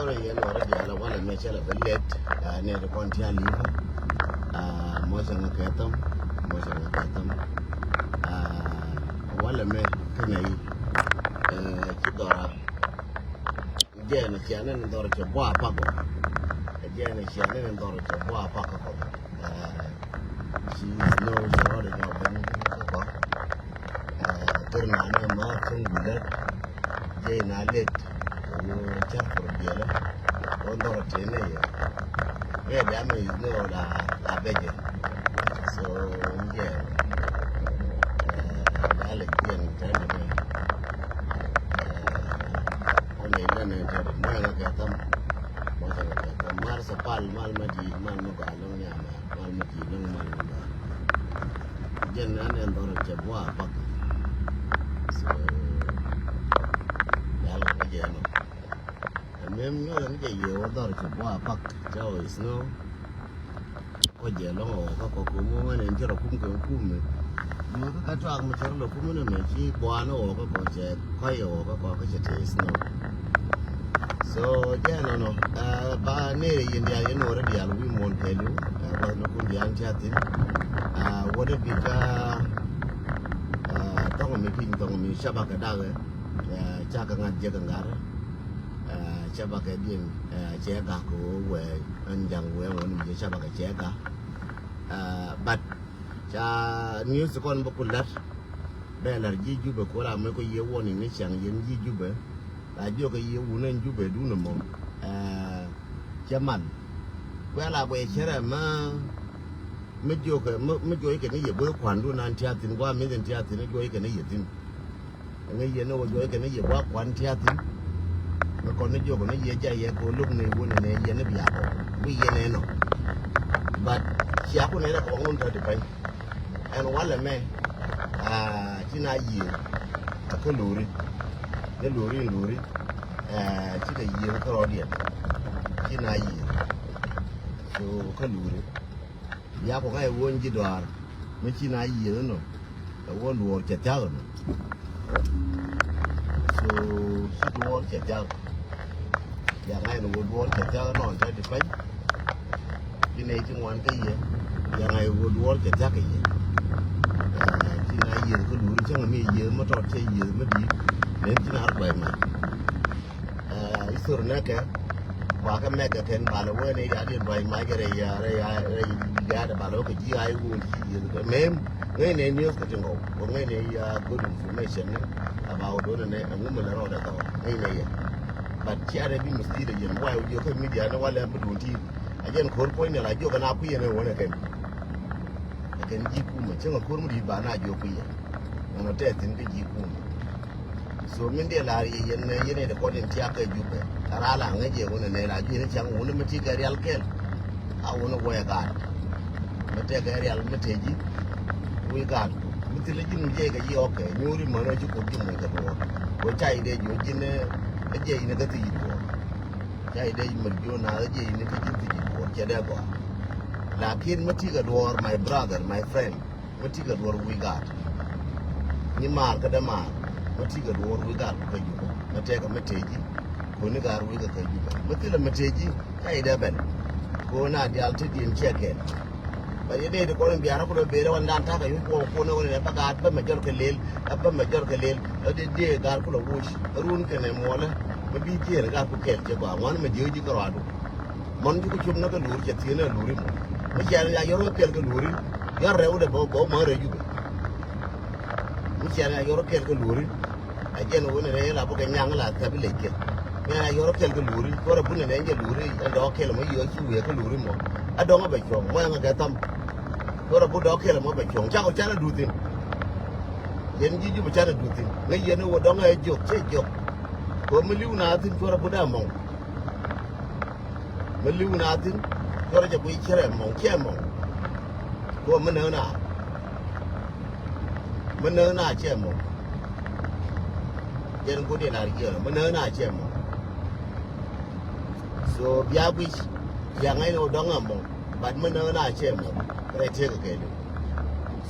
One yen already ala wala me chala bellet ne the kontia live moja ngakatam wala me kana yi kidora jena chiana ne dora che bua pako jena chiana ne dora che bua pako she knows how to go ben turna ne ma kun bidat jena let yo chapur biela ondora tene ya dame is no la beje so yeah dale bien tane one lana tare mala ka tam moja ka mar sa pal mal madi mal no ga long ya mal madi long mal no jen nan en doro che bua pak so dale beje no mem no ni yo doro che bua pak chao is no có giờ nó có cũng nên cho nó cũng mà cái trang mà cho nó cũng nên mà chỉ qua nó có sẽ quay có cái taste nó so yeah no ba này hiện tại nó rồi đi ăn vi món hello và nó cũng đi ăn chả tin what if cái tông mình sắp cái đào ấy cha cái ngắt giờ cái ngắt sắp cái điện chế cả của về anh chẳng về mình sắp cái chế cả but cha news kon bakulat be larji jube ko la me ko ye woni ni chang yen ji jube la jo ko ye wunen jube du no mo chaman ko la bo chere ma me jo ke ke ni ye bo kwan du nan tia tin wa me den tia tin jo ke ni ye tin ngi ye no jo ke ni ye wa kwan tia tin ko ni jo ko ni ye ja ye ko luk ni woni ne ye ne bia ko wi ye ne no but siapa ni nak bangun tadi pagi, and wala me, Cina ye, aku lori, Cina ye aku rodian, Cina ye, so aku lori, dia aku kaya won jidoar, me Cina ye no, won luar cecah no, so si luar cecah, yang lain luar cecah no, tadi pagi, ini cuma kaya yang ai wo duor ke ta ke ye tin ai ye ko duri chang mi ye ma to che ye ma di ne tin har ba ma isur na ke wa ka me ka ten ba lo we ne ga di ba ma ke re ya da ba lo ke ji ai wo ji ye ko mem ngai ne news ka tin go ngai ne ya good information about do ne ngu ma la ro da to ngai ne ye but cha re bi musti de ye wa yo ko media na wala bu dun ti ajen khor ko ne la jo kana ku ye ne wona ke kan jiku ma cin ko mu di ba na jo ku ya ono te tin ke jiku so min de la yen ne da kodin ti aka jube tarala ngaje wona ne la ji ne chan wona mati ga real kel a wona goya ga mate ga real mate ji wi ga muti le jinu je ga ji oke nyuri mo no ji ko ji mo ga do ko chai de jo ji ne je ne ga ti ko chai de mo jo na je ne ga ji ti ko che da ko lakin mati ga door my brother my friend mati ga door we got ni mar ka da mar mati ga door we got ka ju mate ga mateji ko ni ga ru ga ka ju mati la mateji kai da ben ko na di alti din cheke ba ye de ko ni biara ko be re wanda ta ga yu ko no ne ba ga ba major ka lel de ga ko lo wush run ke ne mola ba bi ti ga ko kel je ba wan ma je ji ka radu mon ju ko chum na ka lur che ti na luri mo me chana ya yoro kel ke luri ya rew de bo ma re ju me chana ya yoro kel ke luri a je no ne re la bo ke nyang la ta bi le ke me ya yoro kel ke luri ko ra bu ne ne je luri a do kel mo yo chu ye ke luri mo a do nga ba chong mo nga ga tam ko ra bu do kel mo ba chong cha ko cha na du tin yen ji ju ba cha na du tin ne ye no do nga e jok che jok ko me liu na tin ko ra bu da mo me liu na tin ko ra je bu chere mo che mo ko me na che mo yen ko de la ri me na che mo so bia bu ya ngai no do nga mo but me na che mo re che ke do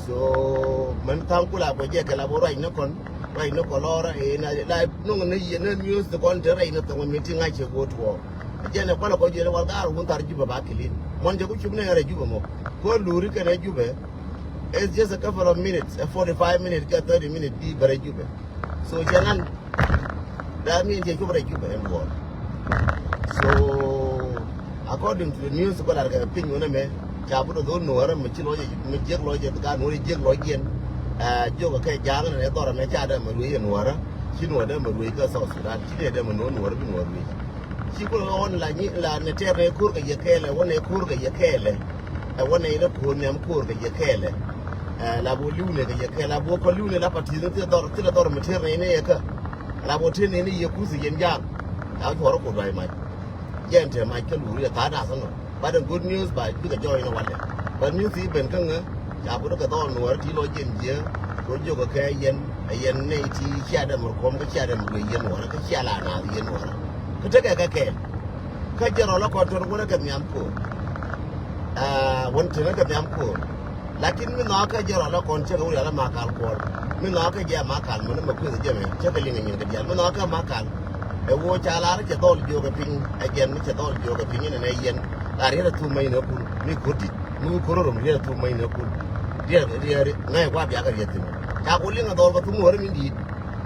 so man tang kula bo je ke la bo rai no kon rai no ko lora e na la no ne ye ne news the kon rai no to me ti ngai che go to jene ko ko jene wal gar won tar juba ba kilin mon jogu chumne ngare juba mo ko luri kene jube it's just a couple of minutes a 45 minutes ka 30 minutes di bare jube so janan that means je juba juba en wol so according to the news ko dar ga pin wona me chabu do no ara me chilo me jeg loje ga no jeg loje jogo kai jang ne to ra me cha da me ruye no ara chino da me ruye ka South Sudan chine da me no no ara bi no ruye chi ko on la ni la ne te re kur ga ye kele wona kur ga ye kele wona ina ko ne am kur ga ye kele la bo lune ga ye kele la bo ko lune la pati ne te dor me te re ne ka la bo te ne ni ye kusi yen jang ta ko ko dai mai gente mai ke luri ta da san no but the good news by big joy no wale but news yi ben kan ja bu ka to no ti lo jen je ko jo ga kai yen ne ti kya da mur kom ga kya da mur yen no ka kya la na yen no ka ta ga ke ka jero la ko to ko ga nyam ko won te ga nyam ko lakin mi na ka jero la ko che ga uri la ma kal ko mi na ka ja ma kal mun ma ku je me che ka linga nyin ga ja mi na ka ma kal e wo cha la che to jo ga pin a jen mi che to jo ga pin ne yen ari da tu mai na ku mi koti mu ko ro mi da tu mai na ku dia ngai kwa bia ga yetin ta ko linga do ga tu mo mi di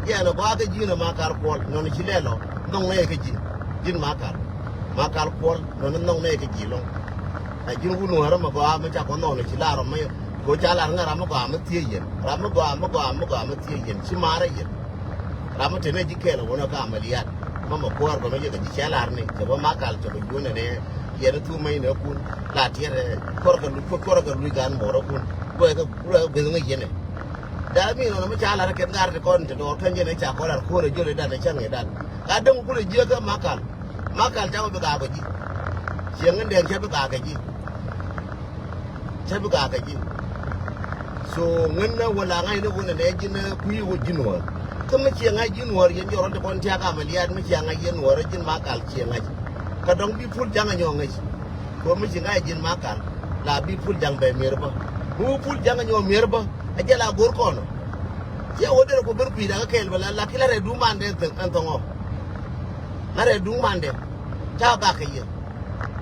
ya na ba ga ji na ma kar ko no ni chile lo nong ne ga ji jin ma kar ko no nong ne ga ji lo a jin ku no ra ma ba ma cha ko no ni chila ro mai ko cha la nga ra ma ba ma tie yen ra ma ba tie yen chi ma ra yen ra ma te ne ji ke lo no ka amaliyat ma ko ga ma je ga ji cha la ne ke ba ma kal to ko ne yere tu mai ne kun la tiere kor ga lu gan mo ro kun ko ga be ngi yene da mi no ma cha la ke ngar ko nte do tan je ne cha ko la ko re jole da ne cha ngi dan ka dang ku le je ga makal ta be ga ji chen ngen che be ga ji so ngen na wala ngai ne kun ne ji ne ku yi wo ji no ko ma che ngai ji no yen yo ro de kon ta ga ma liya ma che ngai yen no ro jin makal che ngai ka dong bi pul jang nyong ngai ko mi jinga jin makal la bi pul jang be merba bu pul jang nyong merba aja la gor kono je woder ko ber pi da kel bala la kila re du mande en tongo la re du mande ta ga ke ye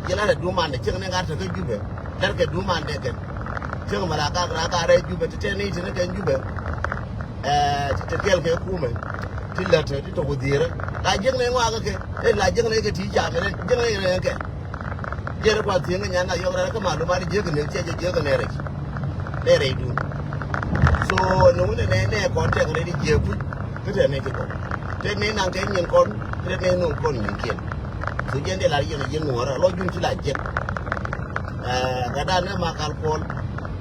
je la re du mande che ne ngar ta ke jube dar ke du mande ke che mala ka re jube te ne te ne ke jube te kel ke ku me ti la te ti to godire la jeng ne ngwa ga ke la jeng ne ke ti cha me jeng ne ke je re kwa ti nga nya na yo ra ka ma lu ma je ke ne che je ke ne re du so no ne ko te ne di je pu ke te ne ke ko te ne nang ke nyen kon te ne no kon nyen ke so je de la ye no ra lo jun ti la je ga da ne ma kal ko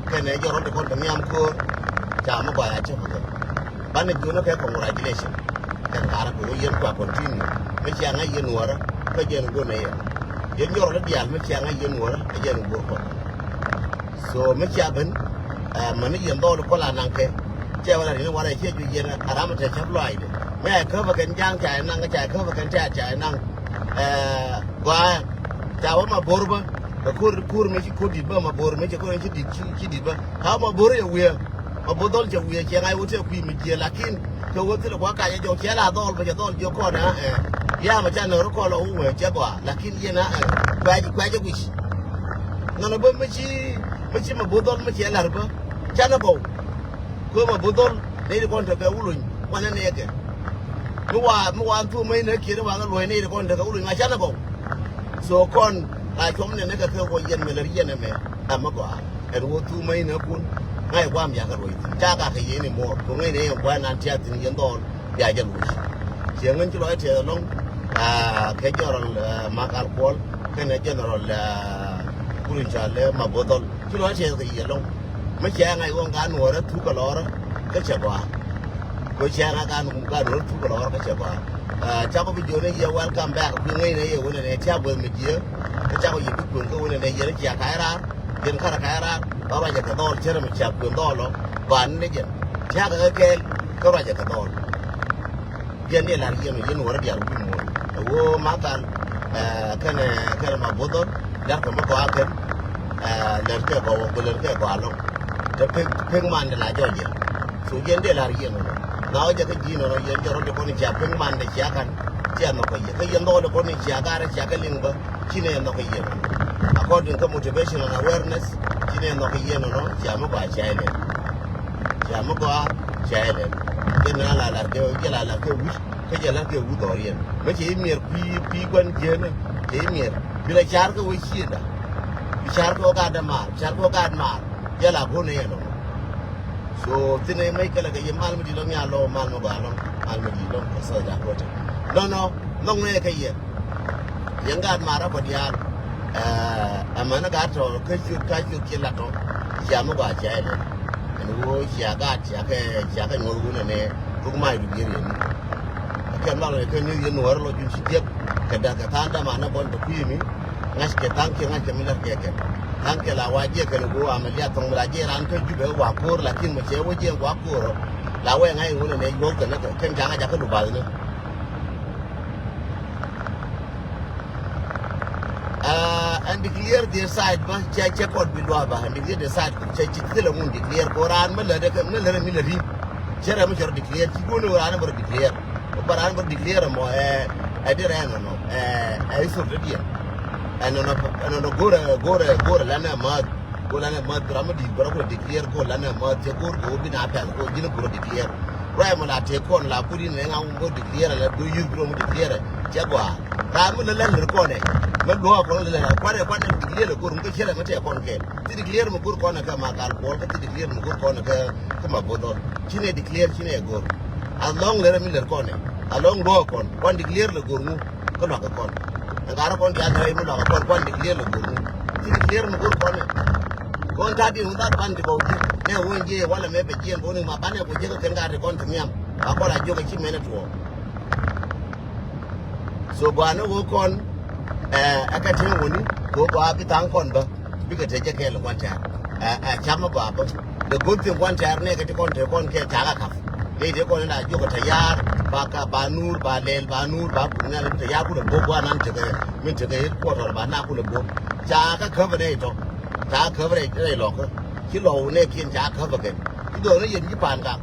ke ne jo ro de ko de nyam ko cha ma ba ya che ko ba ne ju no ke congratulation kan kara ko yen kwa continue me chi anga yen wara ka jen go ne yen yor la dial me chi anga yen wara ka jen go ko so me chi aben man yen do ko la nan ke che wala ni wara che ju yen arama te chap lo ai de me ka ba kan jang cha nan ka cha ka ba kan cha nan gwa cha wa ma borba kur me chi ko di ba ma bor me chi ko chi di ba ha ma bor ye wi ma bodol je wi che ngai wo te ku mi je lakin ko wote ko ka ye jo che la dol ba je dol jo ko na ya ma cha no ko lo hu we che kwa lakin ye na kwa je wish no no ba ma chi ma bodol ma che la ba cha na bo ko ma bodol ne ko ta ga ulun wana ne ke mu wa tu mai ne ke wa ga lo ne ko ta ga ulun ma cha na bo so kon a chom ne ka ko yen me le yen me amma ko er wo tu mai ne kun ngai kwam ya ka lo cha ka ke ye ni mo ko ngai ne kwa nan tia tin yen do ya ja lu che ngen chi lo te long ke general makal kol ke ne general kurin cha le ma bodol chi lo te ke ye long me cha ngai won ga no ra tu ka lo ra ke che kwa ko cha ga no ga no tu ka lo ra ke che kwa cha ko bi jo ne ye welcome back bi ngai ne ye won ne cha bo me je cha ko ye bi kun ko won ne ye cha ka ra jen kara ka ra ba ba ja ka dol chere me cha kun dol lo ban ne jen cha ga ke ko ba ja ka dol jen ne la yen wor dia ru mo wo ma kan kana ma bodol da ko ma ko aken le ke ko le ke ko alo te pe man de la jo je so jen de la yen now just a gino yen joro de koni chapin man de chakan chen no ko ye ke yen do de koni chakara chakalinga chine no ko ye according to motivation and awareness chine no ko ye no chamu ba chaile chamu ba chaile ke na la ke ke la ke wi ke je la ke wu do yen me che mier pi kwan je ne che mier bi la char ko wi chi da bi char ko ga da ma char ko ga ma je la ko ne no so tine mai kala ke mal mi lo nya lo mal mo ba lo mal mi lo ko sa da ko no ne ke ye yang ga ma ra ko dia amana ga to ke chu ke la to ya mo ba ja ile ni wo ya ga no ru ne ku mai du ye ni ke ma lo ke ni ye no lo ju chi je ke da ka ta da ma na bon to ku mi ngas ke tan ke ngas ke mi la ke tan ke la wa je ke go amalia tong la je ran ke ju be wa ko la kin mo che wo je wa ko la we ngai wo ne yo ke na ke ja ga ka du ba ne and declare their side ba check out bilwa ba and declare the side check tele mun declare Quran ma la de ne le mi le ri chere mo chere declare ti go no ran bar declare o ran bar declare mo dire no so de dia no go la na ma drama di baro ko declare ko la na ma je ko bi na ta ko jina ko declare right mo la te ko la puri ne nga mo declare la do use bro mo declare je gwa ra mo le ko ne ma do ko le la kwa declare ko ngo chere ma te ko ke ti declare mo ko na ka ma kal ko ti declare mo ko na ka ma bodo chine declare chine go along le mi le ko ne along do ko declare le go mu ko na ka ko ngara ko dia dai mo na ko declare le go mu ti declare mo ko ne kon ta di hunda ban di ko ne wonje wala me be jien boni ma bane ko je ko ken ga de kon tumiam akola joga chi mene to so bwana wo kon aka tin woni ko ba bi tan kon ba bi ka te je ke lo kwanta chama ba ba the good thing kwanta ne ka ti kon te kon ke ta ga ka le de kon na joga ta yar ba ka ba nur ba lel ba nur ba ku na ta ya ku da bo ba nan te ga min te ga ko to ba na ku le bo ja ka ka ba ne to ta ka ba ne lo ko ki lo ne kin ja ka ba ke ki do ne yin ji pan ka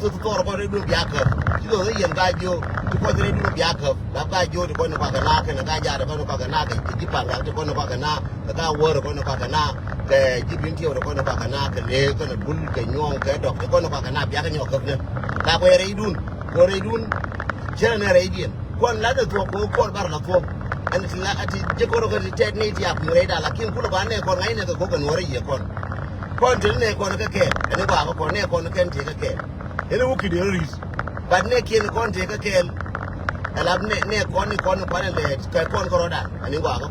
so to ko re du ya ka ki do ne yin ga jo ko re du ya ka la ga jo ko ne ka na ka na ga ja de ko ne ka na ka ji pan ka ko ne ka na ka wo ko ne ka na ke ji bin ti ko ne ka na ka le ko ne bul ke nyong ke dok ko ne ka na ya ka nyok ne ta ko re dun jere ne re dien ko la de to ko bar la to an la ati je ko ko te ne ti ap re da la kin ku ba ne ko ngai ne ko ko no re ye kon tin ne ko ne ka ke ne ba ko ne ko ne ken ti ka ke ene wo ki de ris ba ne kin kon ti ka ke elab ne kon le ka kon ko roda ani ba ko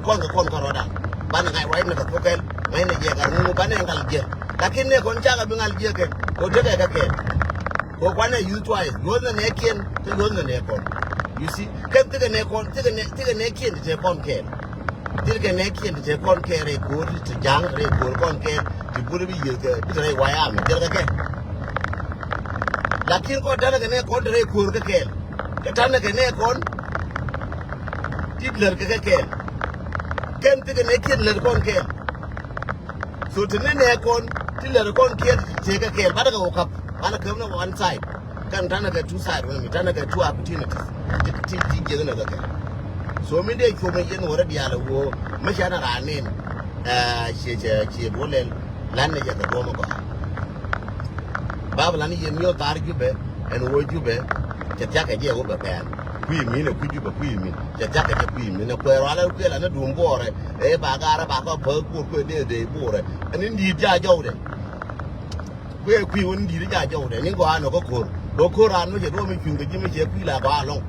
kon ko roda ba ne ngai wa ne ka ko ke ngai ne je ga mu ba ne ngal je lakin ne kon cha ga bi ngal je ke ko de ka ke ko kwa ne you twice yo ne kin to yo ne kon you see kan te ne kon te ne kin te kon ke te ne kin te kon ke re ko ti jang re ko kon ke ti buru bi ye ke bi re wa ya mi de ka ke lakin ko dana ke ne kon re ko ke tana ke ne kon ti ler ke ken te ne kin ler kon ke so te ne kon ti ler kon ke te ke ba daga ko ana come on one side kan tana ga two side wani tana ga two opportunities ti je na ga so mi dai ko mai yin wara biya lawo mashana ranen ce bolen lan ne ga do mo ba babu lan yin yo tar jube en wo jube ce ta ka je wo ba ban kui mi ne ku jube kui mi ce ta ka je kui mi ne ko ra ku la na dum bore ba ga ra ba ko ko de bore ani ndi ja jaw de we kui won di ja jaw de ni go ano ko ran no je do mi kyun ji mi je kui la ba long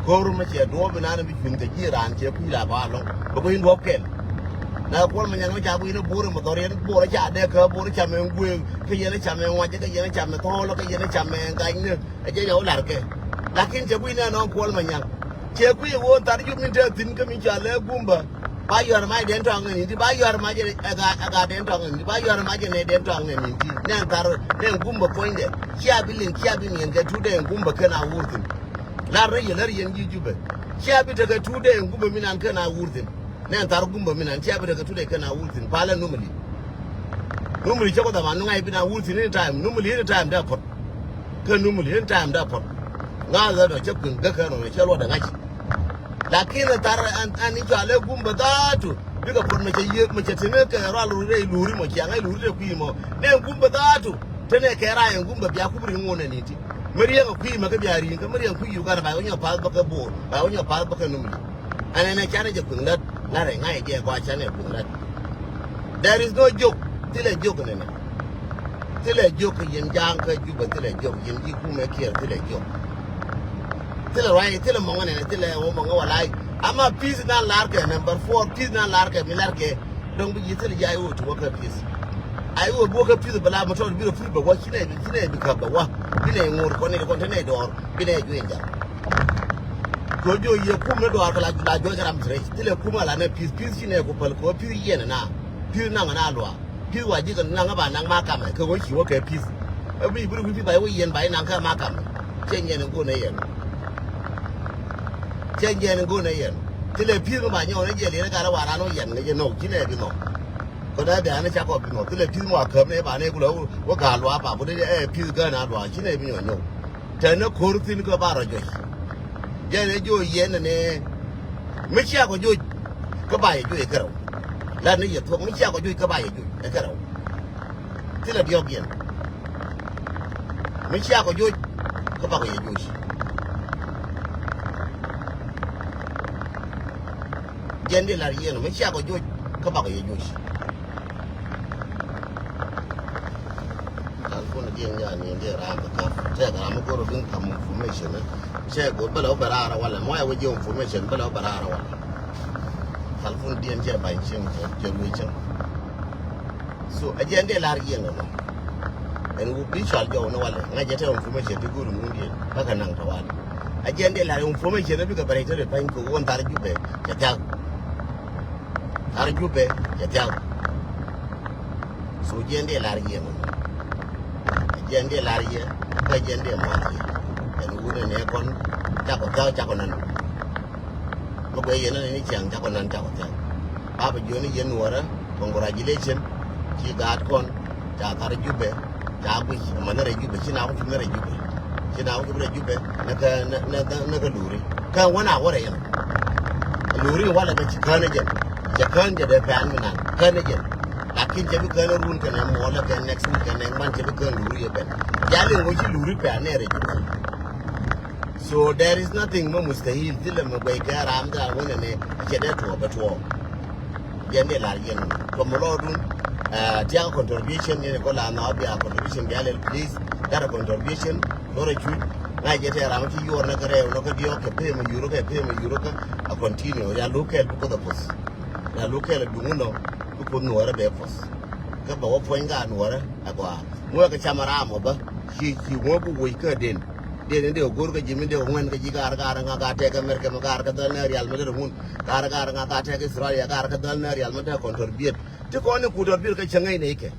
ko ru mi je do bi na mi kyun ji ran je kui la ba long ko ko ndo ken na ko ma nyang ja bu ni buru mo dore buru ja de ko buru cha men gwe ke ye ne cha men wa je ke ye ne cha men to lo ke ye ne cha men ga ni je yo lar ke lakin je bu na no ko ma nyang je kui wo tar ju min te tin ke mi cha le gumba ba yo ma den tong ni di ba yo ma je aga den tong ni ba yo ma je ne den tong ni ti ne tar ne gumba point de kia bilin ga tu de gumba kana wurtin la re ye lar yen ji jube kia bi daga tu de gumba min an kana wurtin ne tar gumba min an kia bi daga tu de kana wurtin pala numuli ce ko da ma nunga bi na wurtin ni time numuli ni time da pot kan nu million time da pot nga za do che kun ga kan no che lo da ngaki lakini tar an ni jale gumba da tu biga pot me che ye me che tene ke ra lu re luri mo che ngai luri de ku mo ne gumba da tu tene ke ra en gumba bia ku bri ngone ni ti meriya ko ku ma ka bia ri ka meriya ku yu ka ba onyo pa ba ka bo ba onyo pa ba ka nu mi ane ne chane je kun da la re ngai je ko chane kun da there is no joke tile joke ne tile joke yin jang ka ju ba tile joke yin ji ku me kier tile joke tile right tile mo ngane tile o mo ngawala ama peace na larke number 4 peace na larke mi larke donc bi tile ya yo to ka peace ai wo bo ka peace bala mo to bi ro fu ba wa kine bi ka ba wa bine ngur ko ne ko ne dor bine ju enja ko jo ye ku me do ala la jo garam tre tile ku ma la ne peace peace ne ko pal ko peace ye na peace na na lo peace wa ji kan na ba nang ma ka ma ko wo chi wo ka peace bi bu bi ba wo yen ba nang ka ma ka chen ye ne ko ne yen chen ye ne ko ne yen tile peace ma nyo ne je le ka la wa ra no yen ne je no chi ne bi no ko da da ne cha ko bi no tile peace ma ka ne ba ne ku lo wo ga lo ba bu de peace ga na lo chi ne bi no no te ne ko ru tin ko ba ro jo je ne jo yen ne me cha ko jo ka ba ye jo e ka ro la ne ye to me cha ko jo ka ba ye jo e ka ro tile dio bien me cha ko jo ka ba ye jo shi jende la yen me cha ko jo ka ba ye jo shi ya ni de ra ka te ga mo ko ro bin kam information che go bala barara wala mo ya wo information bala barara wala talfun dien je ba chin je lu chin so agende la yen no en wo bi chal jo no wala nga je te information ti guru mun di baka nang ta wala agende la information bi ka bare te ba ko won tar jube ja ja tar jube ja ja so agende la yen no jende larie ka jende mati en wude ne kon ta ko nan ko be yena ni chang ta ko nan ta ko ta ba ba joni yen wara congratulation ki gat kon ta tar jube ta bu manare jube sina ko manare jube sina ko jube na ka luri ka wana wara yan luri wala ba ci kana je ja kan je da fa an nan kana je lakin jabi kana run kana mo la kan next week kana man jabi kana luri ben jale ngo ji luri pe anere so there is nothing mo mustahil dile mo bai ga ram da wona ne jede to ba to jende la yen ko mo lodun dia contribution ne ko la na bia contribution jale please that contribution lore chu na jete ram ti yor na gare no ko dio ke pe mo euro ka a continue ya local ko da pos ya local dunguno ko nuora be pos ka ba wo poinga nuora agwa mo ka chamara mo ba ki mo bu wo ka den de gor ka jimi de ngwen ka ji gar nga ga te ka mer ka ma gar ka dal na real madrid hun gar nga ga te ka israel gar ka dal na real madrid contribute ti ko ne ku do bir ka changai ne ke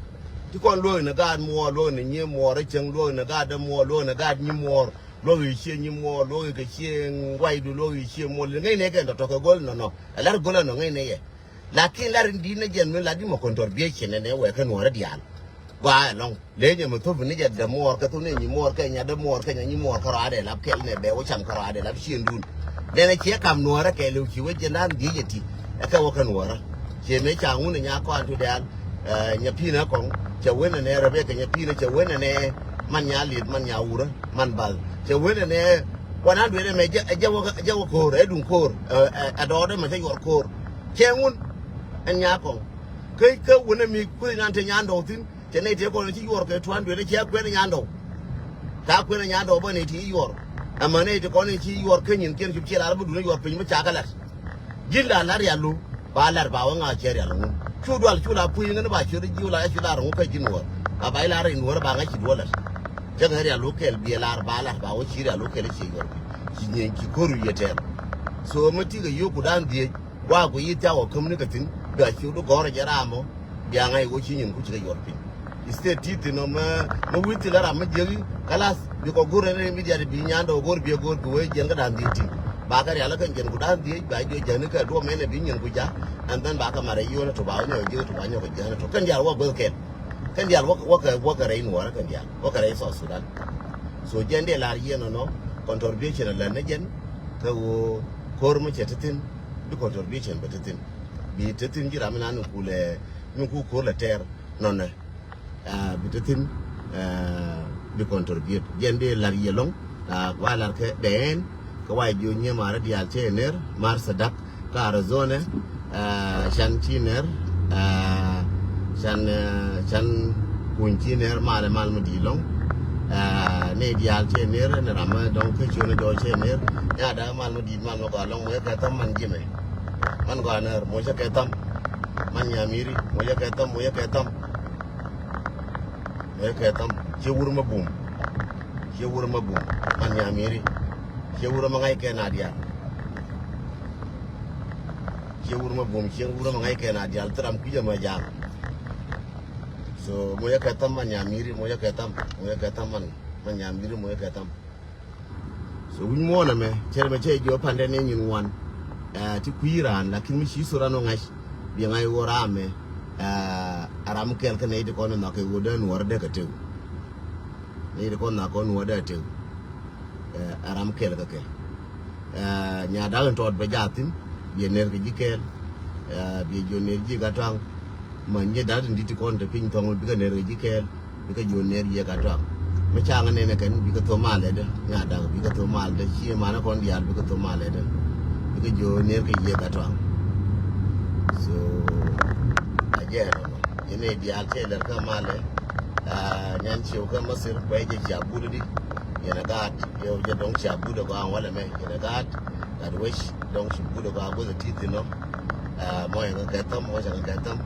ti ko lo na ga mo lo ne nyi mo ra chang lo na ga da mo lo na ga nyi mo lo yi che nyi mo lo ka che ngwai du lo yi che mo le ngai ne ke to ka gol no alar gol no ngai ne ye lakin la ndi na jen me la di mo contribution ne we ka no ra dial wa long le nya mo to ni ja da mo ka to ne ni mo ka nya da mo ka nya ni mo ka ra de la kel ne be wo cham ka ra de la chi ndun de ne che kam no ra ke lu chi we je nan di je ti ka wo ka no ra che me cha ngun nya ko an tu da nya pi na kong che we ne ra be ka nya pi na che we ne man nya lit man nya ura man bal che we ne wana du ne me ja wo ko re dun ko a do de ma che yor ko che ngun en nya kong ke ke wona mi ku nan te nya ndo tin che ne te ko ti yor ke tuan de che ku ne nya ndo ta ku ne nya ndo ba ne ti yor ama ne te ko ne ti yor ke nyin ken ki la bu du ne yor pin ma cha ka la jilla lar ya lu ba lar ba wa nga che ya lu chu dwal chu la pu yin ne ba chu ri ju la chu la ru ka jin wo ba ba la ri nu ba nga chi do la je ga ya lu ke bi lar ba wo chi ya lu ke le chi yor chi nyen ki ko ru ye te so ma ti ga yo ku dan die wa ku yi ta wo kum ne ka tin ga chu do go ra ja ra mo ya nga wo chi nyin ku chi ga yor pin state titi no ma witi la ma jeri kalas bi ko gure ne mi jadi bi nyando gor bi we jenga dan diti ba ka ya la kan jen gudan di ba jo jani ka do me ne bi nyen guja and then ba ka mare yo na to ba nyo je to ba nyo ko jana to kan ya wo go ke kan ya wo ka rein wa kan ya wo ka rein so sudan so jende la yeno no contribution la na jen ka wo kor mu chetatin bi contribution betatin bi tetin jira mina nu kule nu ku ko la ter non ne betatin bi contribute jende la yelong wala ke den ka wa jo nye mara dial chener mar sadak ka arizona shan chiner shan kunchiner mal mu dilong ne dial chener ne rama donc ke chone do chener ya da mal mu di mal mo ga long mo ka tam man jime man ga ner mo ja ka tam man nyamiri mo ja ka tam mo ja ka tam che wur ma bum man nyamiri che wur ma ngai ke na dia che wur ma ngai ke na dia tram ki ja ma ja so mo ja ka tam man nyamiri mo ja ka tam man nyamiri mo ja ka tam so win mo na me chere me che jo pande ne nyin wan ti kuiran lakini mi shi sura no ngai bi ngai wora me aram kel ka ne de ko na ke wodan war de ka te ne de ko na ko no da te aram kel ka ke nya da to be jatin ye ner ki jikel bi jo ner ji ga tang man ye da ndi ti kon de pin tong bi ka ner ji kel bi ka jo ner ye ga tang me cha nga ne ken bi ka to male de nya da bi ka to mal de chi ma na kon dia bi ka to male de bi ka jo ner ki ye ga tang so again ini dia che ler ka male nyan chiu ka masir ko je chabu di yana gat yo je dong chabu da ba wala me yana gat that wish dong chabu da ba go the teeth no mo yang ka tam mo jang ka tam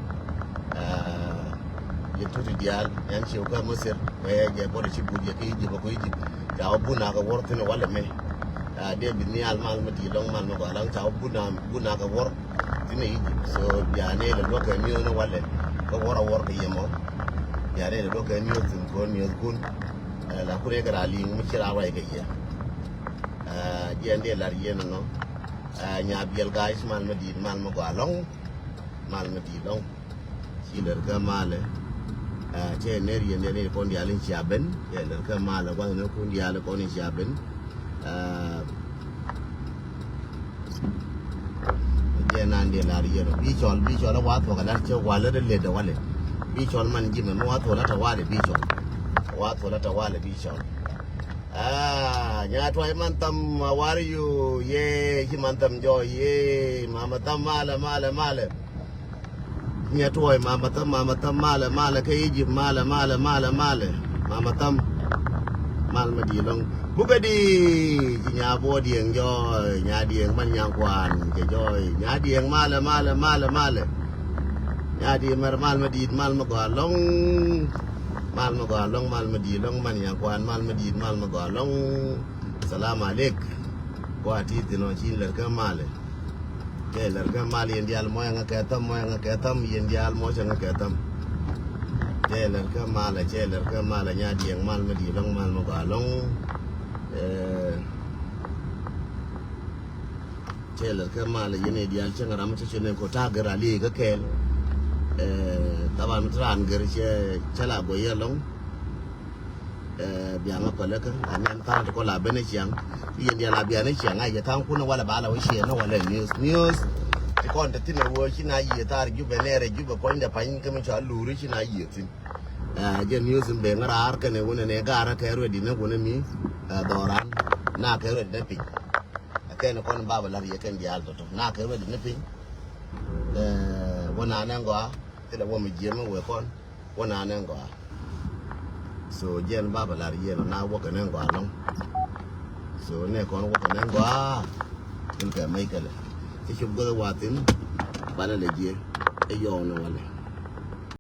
ye tu dia nyan chiu ka masir ko je bo chabu je ki je ko ji ta bu na ka wor tin wala me de bi ni al mal mati dong mal no ba lang ta bu na ka wor tin yi so ya ne da doka mi no wala ko wor ka yemo ya ne da doka mi tin ko mi kun la kure ga ali mu kira wai ga iya jende lar yen no nya biel guys mal madi mal mo ga long mal madi long si ler ga male che ne yen ne ko ndi alin chaben che ler ga male wa ne ko ndi ale ko ni chaben nan de lar yen bi chol wa to ga lar che wala de le de wale bi chol man jime mo wa to la ta wale bi chol wa to la ta wale bi chol nya to ay man tam war you ye ki man tam jo ye mama tam mala nya to ay mama tam mala ke yi mala mama tam mal ma di long bu ga di nya bo dieng jo nya dieng man yang kwan ke jo nya dieng mala nya di mar mal ma di mal ma ga long mal ma di long man yang kwan mal ma di mal ma ga long salam alek ko ati tino chin ler ka male ke ler ka male yen dial mo yang ka tam yen dial mo chang ka tam che ler ka male nya dieng mal ma di long mal ma ga long che ler ka male yen dial chang ram che ne ko ta gara li ka kel taban tran gar che chala go yelong biang apa leka anan ta ko la bene chiang yen dia la bia ne chiang ai ta ku no wala bala we che no wala news ti kon ta tin wo chi na yi ta ju benere ju ko nda pan ke mi cha lu ri chi na yi tin je news be ngara ar ke ne wona ne gara ke ro di ne wona mi doran na ke ro de pi ke ne kon baba la ye ken dia to na ke ro di ne pi wona nan go te da wo mi je mo we kon wona nan go so jen baba la ye na wo ke nan go long so ne kon wo ke nan go tin ke mai ke le ti chụp go wa tin ba la le je e yo no wala